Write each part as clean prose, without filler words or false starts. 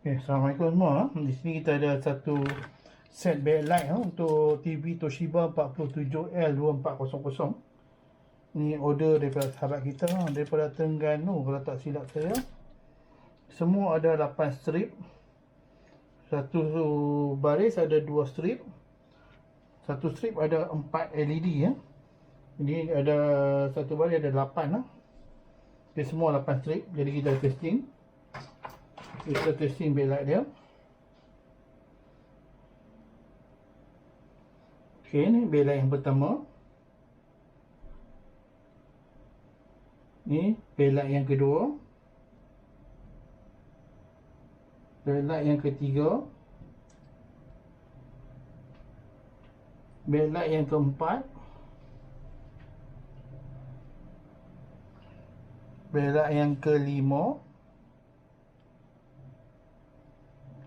Assalamualaikum semua. Di sini kita ada satu set backlight untuk TV Toshiba 47L2400. Ni order daripada sahabat kita daripada Terengganu kalau tak silap saya. Semua ada 8 strip. Satu baris ada 2 strip. Satu strip ada 4 LED ya. Ini ada satu baris ada 8 lah. Dia semua 8 strip. Jadi kita testing. Kita testing backlight dia. Okey, ni backlight yang pertama. Ni backlight yang kedua. Backlight yang ketiga. Backlight yang keempat. Backlight yang kelima.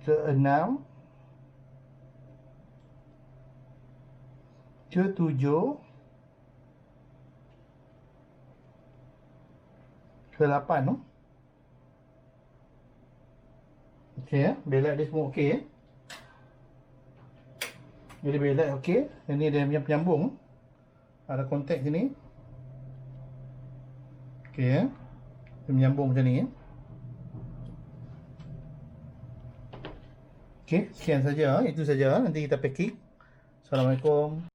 Keenam. Ketujuh. Ke-8 tu. Okey ya, backlight dia semua okey ya. Jadi backlight okey. Ini dia punya penyambung. Ada kontak sini. Okey ya. Dia menyambung macam ni ya. Okey, sekian saja. Itu saja. Nanti kita packing. Assalamualaikum.